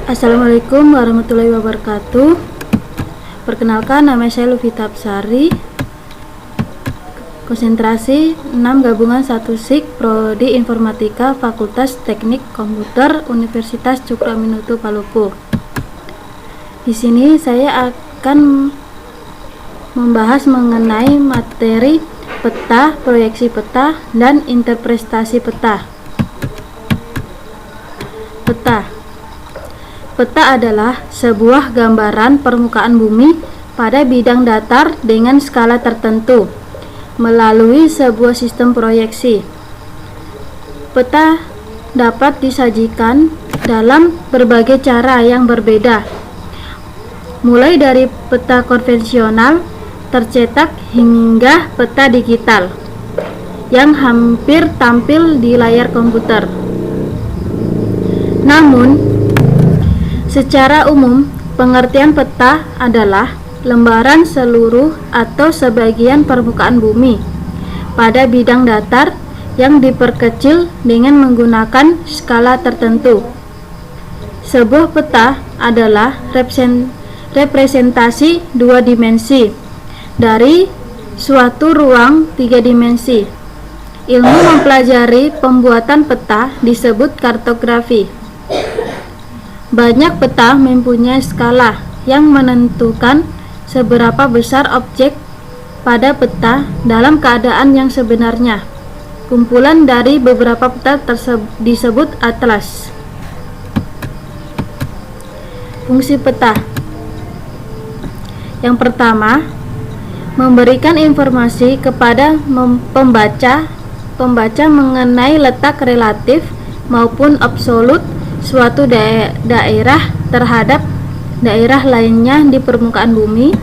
Assalamualaikum warahmatullahi wabarakatuh. Perkenalkan, nama saya Luvita Apsari, konsentrasi 6 gabungan 1 SIK Prodi Informatika Fakultas Teknik Komputer Universitas Cukro Aminutu Palopo. Di sini saya akan membahas mengenai materi peta, proyeksi peta, dan interpretasi peta. Peta adalah sebuah gambaran permukaan bumi pada bidang datar dengan skala tertentu melalui sebuah sistem proyeksi. Peta dapat disajikan dalam berbagai cara yang berbeda, mulai dari peta konvensional tercetak hingga peta digital yang hampir tampil di layar komputer. Namun, secara umum, pengertian peta adalah lembaran seluruh atau sebagian permukaan bumi pada bidang datar yang diperkecil dengan menggunakan skala tertentu. Sebuah peta adalah representasi dua dimensi dari suatu ruang tiga dimensi. Ilmu mempelajari pembuatan peta disebut kartografi. Banyak peta mempunyai skala yang menentukan seberapa besar objek pada peta dalam keadaan yang sebenarnya. Kumpulan dari beberapa peta disebut atlas. Fungsi peta. Yang pertama, memberikan informasi kepada pembaca mengenai letak relatif maupun absolut suatu daerah terhadap daerah lainnya di permukaan bumi.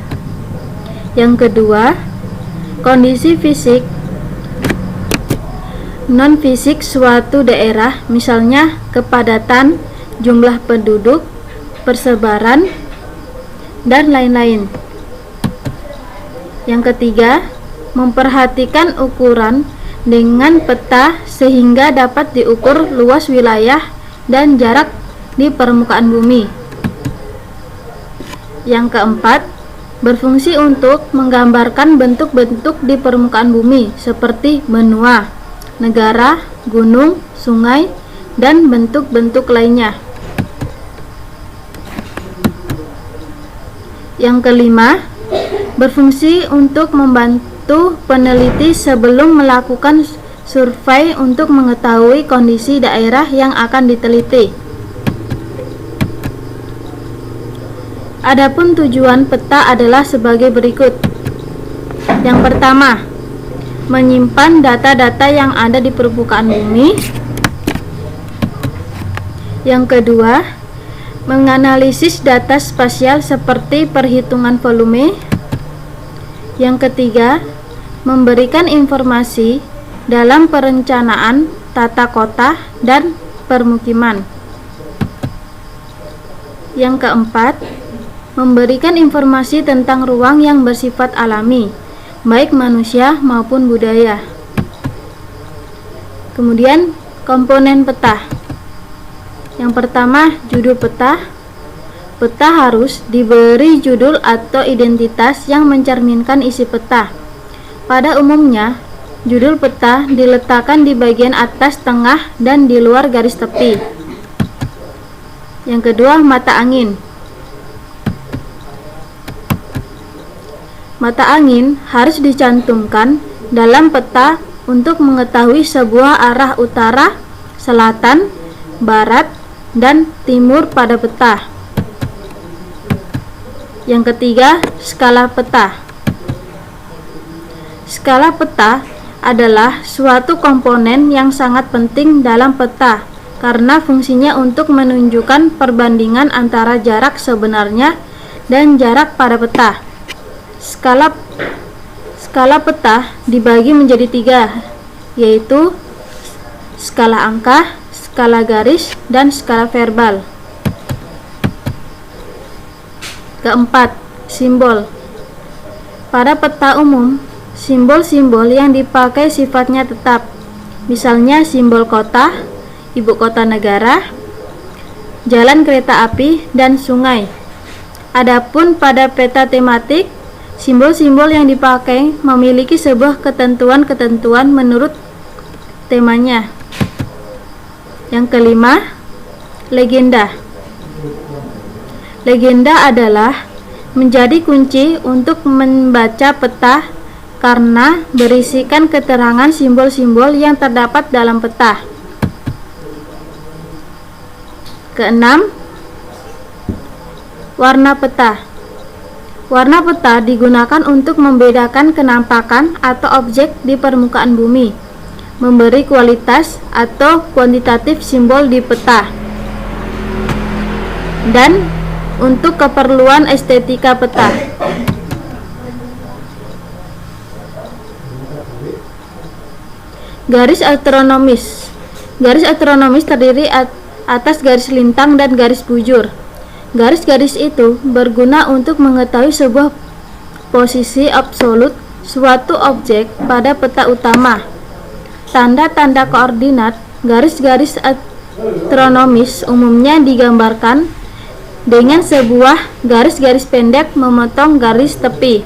Yang kedua, kondisi fisik non-fisik suatu daerah, misalnya kepadatan, jumlah penduduk, persebaran, dan lain-lain. Yang ketiga, memperhatikan ukuran dengan peta sehingga dapat diukur luas wilayah dan jarak di permukaan bumi. Yang keempat, berfungsi untuk menggambarkan bentuk-bentuk di permukaan bumi seperti benua, negara, gunung, sungai, dan bentuk-bentuk lainnya. Yang kelima, berfungsi untuk membantu peneliti sebelum melakukan survei untuk mengetahui kondisi daerah yang akan diteliti. Adapun tujuan peta adalah sebagai berikut. Yang pertama, menyimpan data-data yang ada di permukaan bumi. Yang kedua, menganalisis data spasial seperti perhitungan volume. Yang ketiga, memberikan informasi dalam perencanaan tata kota dan permukiman. Yang keempat, memberikan informasi tentang ruang yang bersifat alami, baik manusia maupun budaya. Kemudian, komponen peta. Yang pertama, judul peta. Peta harus diberi judul atau identitas yang mencerminkan isi peta. Pada umumnya, judul peta diletakkan di bagian atas, tengah, dan di luar garis tepi. Yang kedua, mata angin. Mata angin harus dicantumkan dalam peta untuk mengetahui sebuah arah utara, selatan, barat, dan timur pada peta. Yang ketiga, skala peta. Skala peta adalah suatu komponen yang sangat penting dalam peta karena fungsinya untuk menunjukkan perbandingan antara jarak sebenarnya dan jarak pada peta. Skala peta dibagi menjadi 3, yaitu skala angka, skala garis, dan skala verbal. Keempat, simbol. Pada peta umum, simbol-simbol yang dipakai sifatnya tetap, misalnya simbol kota, ibu kota negara, jalan kereta api, dan sungai. Adapun pada peta tematik, simbol-simbol yang dipakai memiliki sebuah ketentuan-ketentuan menurut temanya. Yang kelima, legenda. Legenda adalah menjadi kunci untuk membaca peta karena berisikan keterangan simbol-simbol yang terdapat dalam peta. Keenam, warna peta. Warna peta digunakan untuk membedakan kenampakan atau objek di permukaan bumi, memberi kualitas atau kuantitatif simbol di peta, dan untuk keperluan estetika peta. Garis astronomis. Garis astronomis terdiri atas garis lintang dan garis bujur. Garis-garis itu berguna untuk mengetahui sebuah posisi absolut suatu objek pada peta utama. Tanda-tanda koordinat garis-garis astronomis umumnya digambarkan dengan sebuah garis-garis pendek memotong garis tepi.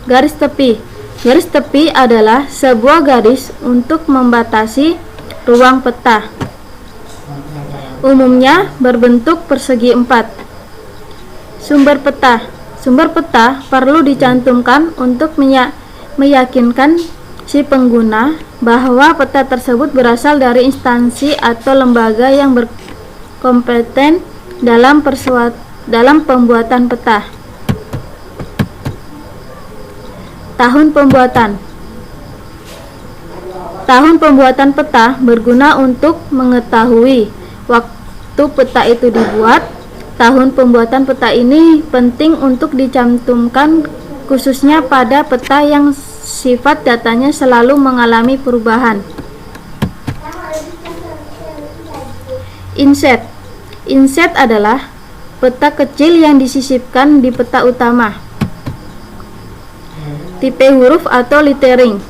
Garis tepi. Garis tepi adalah sebuah garis untuk membatasi ruang peta. Umumnya berbentuk persegi 4. Sumber peta. Sumber peta perlu dicantumkan untuk meyakinkan si pengguna bahwa peta tersebut berasal dari instansi atau lembaga yang berkompeten dalam pembuatan peta. Tahun pembuatan. Tahun pembuatan peta berguna untuk mengetahui waktu peta itu dibuat. Tahun pembuatan peta ini penting untuk dicantumkan khususnya pada peta yang sifat datanya selalu mengalami perubahan. Inset. Inset adalah peta kecil yang disisipkan di peta utama. Tipe huruf atau lettering.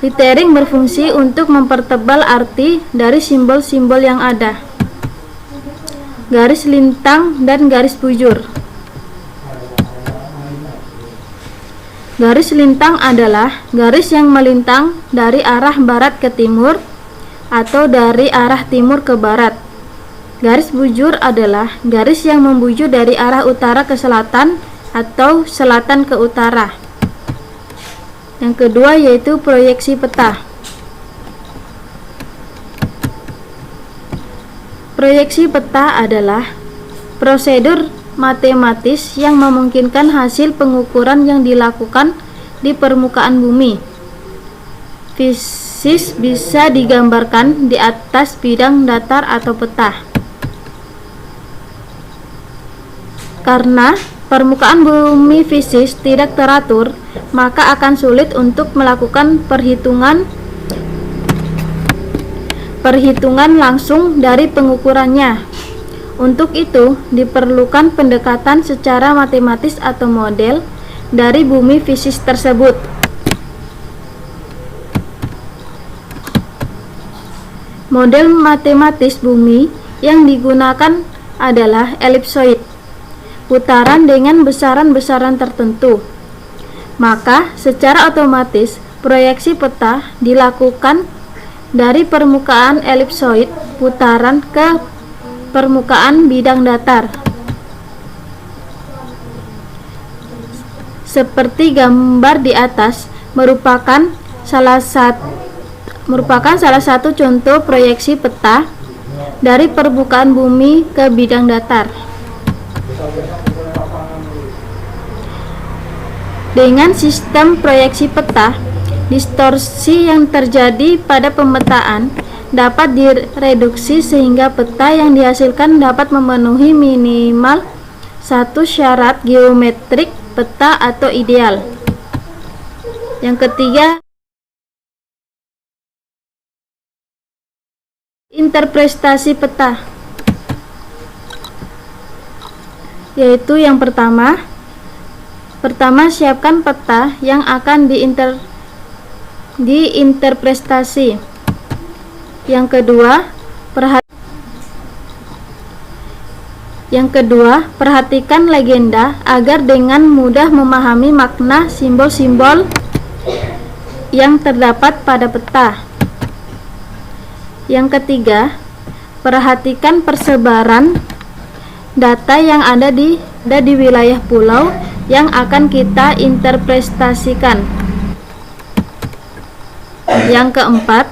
Lettering berfungsi untuk mempertebal arti dari simbol-simbol yang ada. Garis lintang dan garis bujur. Garis lintang adalah garis yang melintang dari arah barat ke timur atau dari arah timur ke barat. Garis bujur adalah garis yang membujur dari arah utara ke selatan atau selatan ke utara. Yang kedua yaitu proyeksi peta. Proyeksi peta adalah prosedur matematis yang memungkinkan hasil pengukuran yang dilakukan di permukaan bumi. Fisis bisa digambarkan di atas bidang datar atau peta. Karena permukaan bumi fisis tidak teratur, maka akan sulit untuk melakukan perhitungan langsung dari pengukurannya. Untuk itu, diperlukan pendekatan secara matematis atau model dari bumi fisis tersebut. Model matematis bumi yang digunakan adalah elipsoid, putaran dengan besaran-besaran tertentu. Maka, secara otomatis, proyeksi peta dilakukan dari permukaan elipsoid putaran ke permukaan bidang datar. Seperti gambar di atas merupakan salah satu contoh proyeksi peta dari permukaan bumi ke bidang datar. Dengan sistem proyeksi peta, distorsi yang terjadi pada pemetaan dapat direduksi sehingga peta yang dihasilkan dapat memenuhi minimal satu syarat geometrik peta atau ideal. Yang ketiga, interpretasi peta, yaitu yang pertama siapkan peta yang akan diinterpretasi. Yang kedua, Yang kedua, perhatikan legenda agar dengan mudah memahami makna simbol-simbol yang terdapat pada peta. Yang ketiga, perhatikan persebaran data yang ada di wilayah pulau yang akan kita interpretasikan. Yang keempat,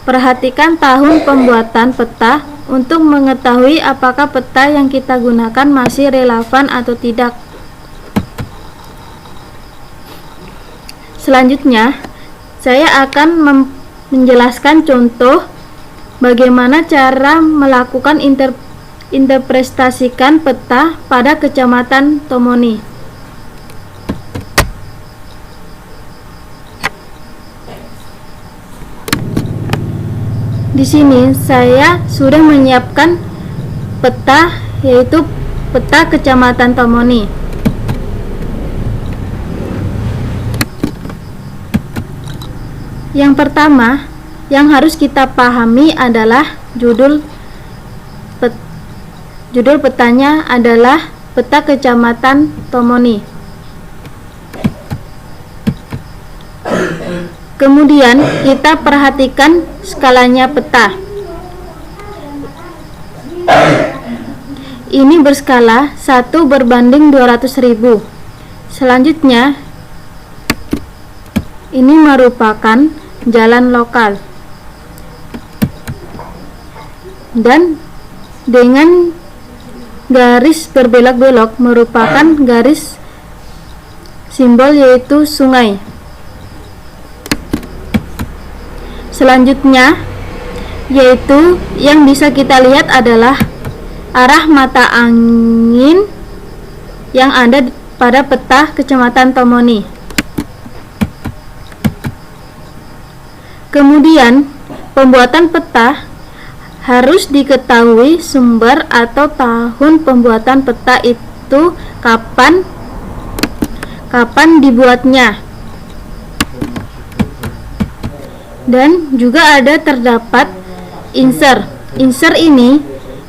perhatikan tahun pembuatan peta untuk mengetahui apakah peta yang kita gunakan masih relevan atau tidak. Selanjutnya, saya akan menjelaskan contoh bagaimana cara melakukan interpretasikan peta pada Kecamatan Tomoni. Di sini saya sudah menyiapkan peta, yaitu peta Kecamatan Tomoni. Yang pertama yang harus kita pahami adalah judul petanya adalah peta Kecamatan Tomoni. Kemudian kita perhatikan skalanya peta. Ini berskala 1:200.000. Selanjutnya, ini merupakan jalan lokal. Dan dengan garis berbelok-belok merupakan garis simbol, yaitu sungai. Selanjutnya, yaitu yang bisa kita lihat adalah arah mata angin yang ada pada peta Kecamatan Tomoni. Kemudian, pembuatan peta harus diketahui sumber atau tahun pembuatan peta itu kapan dibuatnya. Dan juga ada terdapat insert. Insert ini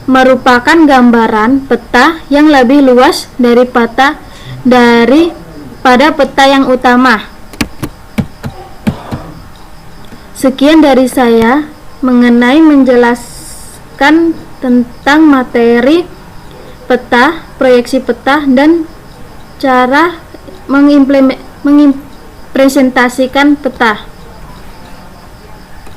merupakan gambaran peta yang lebih luas daripada peta yang utama. Sekian dari saya mengenai menjelaskan tentang materi peta, proyeksi peta, dan cara mengimplementasikan peta.